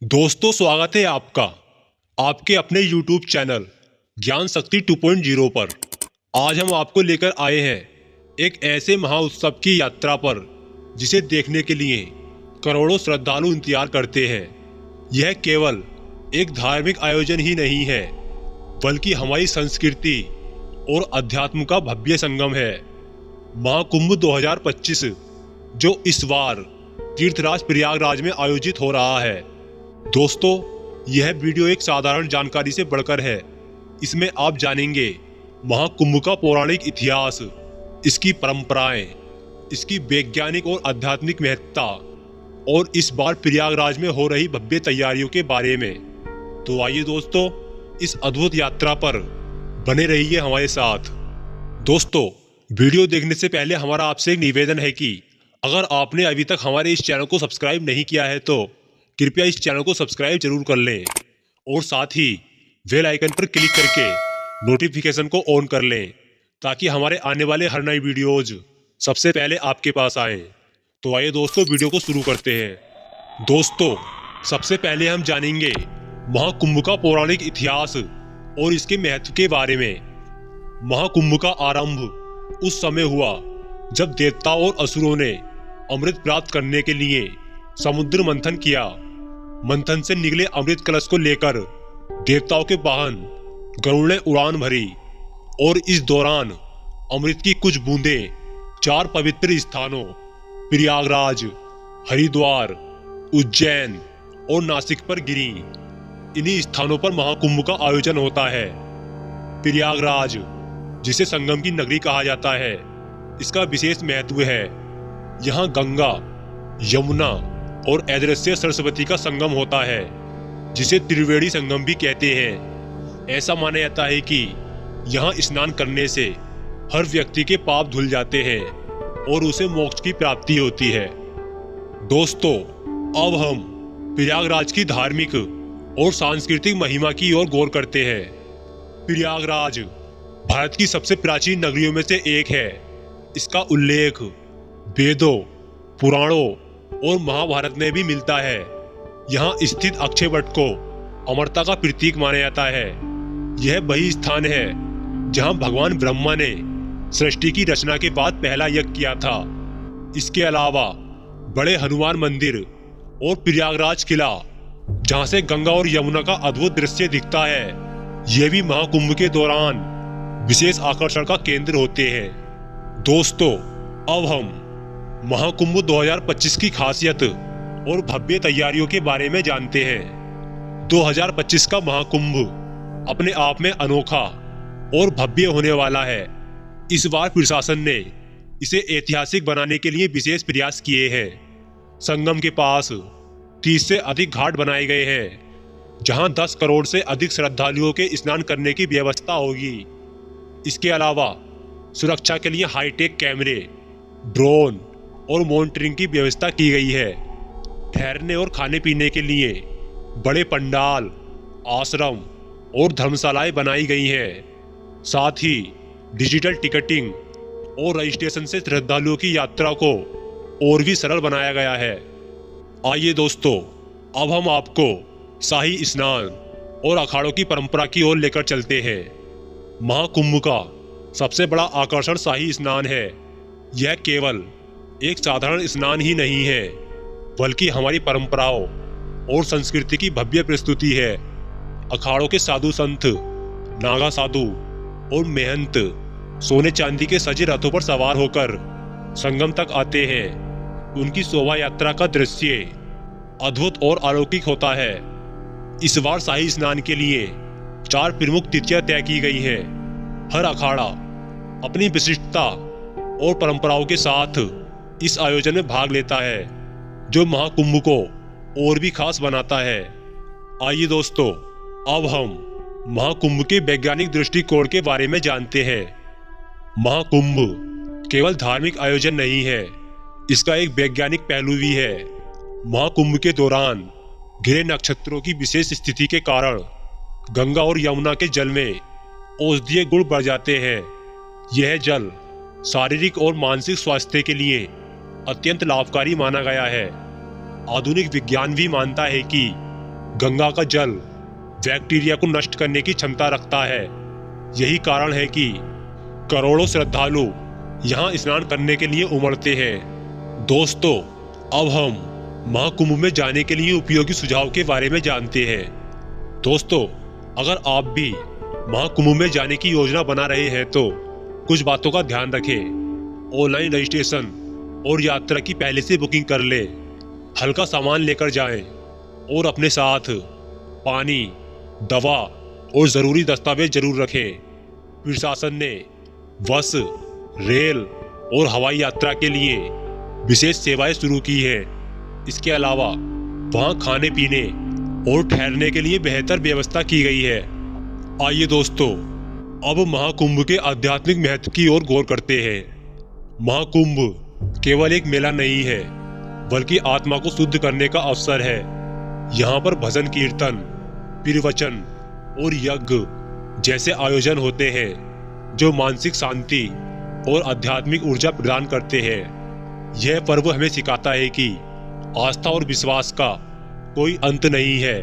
दोस्तों, स्वागत है आपका आपके अपने YouTube चैनल ज्ञान शक्ति 2.0 पर। आज हम आपको लेकर आए हैं एक ऐसे महाउत्सव की यात्रा पर जिसे देखने के लिए करोड़ों श्रद्धालु इंतजार करते हैं। यह केवल एक धार्मिक आयोजन ही नहीं है, बल्कि हमारी संस्कृति और अध्यात्म का भव्य संगम है। महाकुंभ 2025 जो इस बार तीर्थराज प्रयागराज में आयोजित हो रहा है। दोस्तों, यह वीडियो एक साधारण जानकारी से बढ़कर है। इसमें आप जानेंगे महाकुंभ का पौराणिक इतिहास, इसकी परंपराएं, इसकी वैज्ञानिक और आध्यात्मिक महत्ता और इस बार प्रयागराज में हो रही भव्य तैयारियों के बारे में। तो आइए दोस्तों, इस अद्भुत यात्रा पर बने रहिए हमारे साथ। दोस्तों, वीडियो देखने से पहले हमारा आपसे एक निवेदन है कि अगर आपने अभी तक हमारे इस चैनल को सब्सक्राइब नहीं किया है तो कृपया इस चैनल को सब्सक्राइब जरूर कर लें और साथ ही बेल आइकन पर क्लिक करके नोटिफिकेशन को ऑन कर लें, ताकि हमारे आने वाले हर नई वीडियोज सबसे पहले आपके पास आए। तो आइए दोस्तों, वीडियो को शुरू करते हैं। दोस्तों, सबसे पहले हम जानेंगे महाकुंभ का पौराणिक इतिहास और इसके महत्व के बारे में। महाकुंभ का आरंभ उस समय हुआ जब देवताओं और असुरों ने अमृत प्राप्त करने के लिए समुद्र मंथन किया। मंथन से निकले अमृत कलश को लेकर देवताओं के वाहन गरुड़ ने उड़ान भरी और इस दौरान अमृत की कुछ बूंदें 4 पवित्र स्थानों प्रयागराज, हरिद्वार, उज्जैन और नासिक पर गिरी। इन्हीं स्थानों पर महाकुंभ का आयोजन होता है। प्रयागराज, जिसे संगम की नगरी कहा जाता है, इसका विशेष महत्व है। यहाँ गंगा, यमुना और अदृश्य सरस्वती का संगम होता है, जिसे त्रिवेणी संगम भी कहते हैं। ऐसा माना जाता है कि यहाँ स्नान करने से हर व्यक्ति के पाप धुल जाते हैं और उसे मोक्ष की प्राप्ति होती है। दोस्तों, अब हम प्रयागराज की धार्मिक और सांस्कृतिक महिमा की ओर गौर करते हैं। प्रयागराज भारत की सबसे प्राचीन नगरियों में से एक है। इसका उल्लेख वेदों, पुराणों और महाभारत में भी मिलता है। यहाँ स्थित अक्षय वट को अमरता का प्रतीक माना जाता है। यह वही स्थान है जहाँ भगवान ब्रह्मा ने सृष्टि की रचना के बाद पहला यज्ञ किया था। इसके अलावा बड़े हनुमान मंदिर और प्रयागराज किला, जहाँ से गंगा और यमुना का अद्भुत दृश्य दिखता है, यह भी महाकुंभ के दौरान विशेष आकर्षण का केंद्र होते हैं। दोस्तों, अब हम महाकुंभ 2025 की खासियत और भव्य तैयारियों के बारे में जानते हैं। 2025 का महाकुंभ अपने आप में अनोखा और भव्य होने वाला है। इस बार प्रशासन ने इसे ऐतिहासिक बनाने के लिए विशेष प्रयास किए हैं। संगम के पास 30 से अधिक घाट बनाए गए हैं, जहां 10 करोड़ से अधिक श्रद्धालुओं के स्नान करने की व्यवस्था होगी। इसके अलावा सुरक्षा के लिए हाईटेक कैमरे, ड्रोन और मॉनिटरिंग की व्यवस्था की गई है। ठहरने और खाने पीने के लिए बड़े पंडाल, आश्रम और धर्मशालाएं बनाई गई हैं। साथ ही डिजिटल टिकटिंग और रजिस्ट्रेशन से श्रद्धालुओं की यात्रा को और भी सरल बनाया गया है। आइए दोस्तों, अब हम आपको शाही स्नान और अखाड़ों की परंपरा की ओर लेकर चलते हैं। महाकुंभ का सबसे बड़ा आकर्षण शाही स्नान है। यह केवल एक साधारण स्नान ही नहीं है, बल्कि हमारी परंपराओं और संस्कृति की भव्य प्रस्तुति है। अखाड़ों के साधु संत, नागा साधु और महंत सोने चांदी के सजे रथों पर सवार होकर संगम तक आते हैं। उनकी शोभा यात्रा का दृश्य अद्भुत और अलौकिक होता है। इस बार शाही स्नान के लिए 4 प्रमुख तिथियां तय की गई हैं। हर अखाड़ा अपनी विशिष्टता और परंपराओं के साथ इस आयोजन में भाग लेता है, जो महाकुंभ को और भी खास बनाता है। आइए दोस्तों, अब हम महाकुंभ के वैज्ञानिक दृष्टिकोण के बारे में जानते हैं। महाकुंभ केवल धार्मिक आयोजन नहीं है, इसका एक वैज्ञानिक पहलू भी है। महाकुंभ के दौरान ग्रह नक्षत्रों की विशेष स्थिति के कारण गंगा और यमुना के जल में औषधीय गुण बढ़ जाते हैं। यह जल शारीरिक और मानसिक स्वास्थ्य के लिए अत्यंत लाभकारी माना गया है। आधुनिक विज्ञान भी मानता है कि गंगा का जल बैक्टीरिया को नष्ट करने की क्षमता रखता है। यही कारण है कि करोड़ों श्रद्धालु यहाँ स्नान करने के लिए उमड़ते हैं। दोस्तों, अब हम महाकुंभ में जाने के लिए उपयोगी सुझाव के बारे में जानते हैं। दोस्तों, अगर आप भी महाकुंभ में जाने की योजना बना रहे हैं तो कुछ बातों का ध्यान रखें। ऑनलाइन रजिस्ट्रेशन और यात्रा की पहले से बुकिंग कर लें। हल्का सामान लेकर जाएं और अपने साथ पानी, दवा और ज़रूरी दस्तावेज जरूर रखें। प्रशासन ने बस, रेल और हवाई यात्रा के लिए विशेष सेवाएं शुरू की हैं। इसके अलावा वहां खाने पीने और ठहरने के लिए बेहतर व्यवस्था की गई है। आइए दोस्तों, अब महाकुंभ के आध्यात्मिक महत्व की ओर गौर करते हैं। महाकुंभ केवल एक मेला नहीं है, बल्कि आत्मा को शुद्ध करने का अवसर है। यहाँ पर भजन कीर्तन, प्रवचन और यज्ञ जैसे आयोजन होते हैं जो मानसिक शांति और आध्यात्मिक ऊर्जा प्रदान करते हैं। यह पर्व हमें सिखाता है कि आस्था और विश्वास का कोई अंत नहीं है।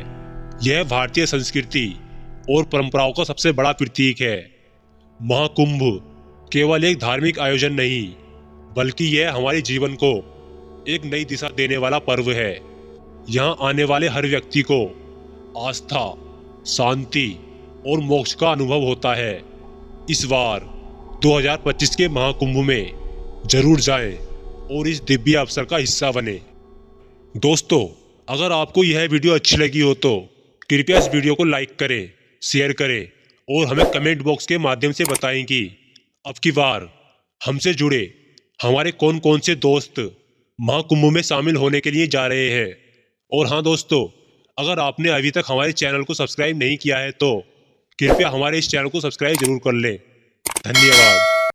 यह भारतीय संस्कृति और परंपराओं का सबसे बड़ा प्रतीक है। महाकुंभ केवल एक धार्मिक आयोजन नहीं, बल्कि यह हमारे जीवन को एक नई दिशा देने वाला पर्व है। यहाँ आने वाले हर व्यक्ति को आस्था, शांति और मोक्ष का अनुभव होता है। इस बार 2025 के महाकुंभ में जरूर जाएं और इस दिव्य अवसर का हिस्सा बने। दोस्तों, अगर आपको यह वीडियो अच्छी लगी हो तो कृपया इस वीडियो को लाइक करें, शेयर करें और हमें कमेंट बॉक्स के माध्यम से बताएं कि अब की बार हमसे जुड़े हमारे कौन कौन से दोस्त महाकुंभ में शामिल होने के लिए जा रहे हैं। और हाँ दोस्तों, अगर आपने अभी तक हमारे चैनल को सब्सक्राइब नहीं किया है तो कृपया हमारे इस चैनल को सब्सक्राइब जरूर कर लें। धन्यवाद।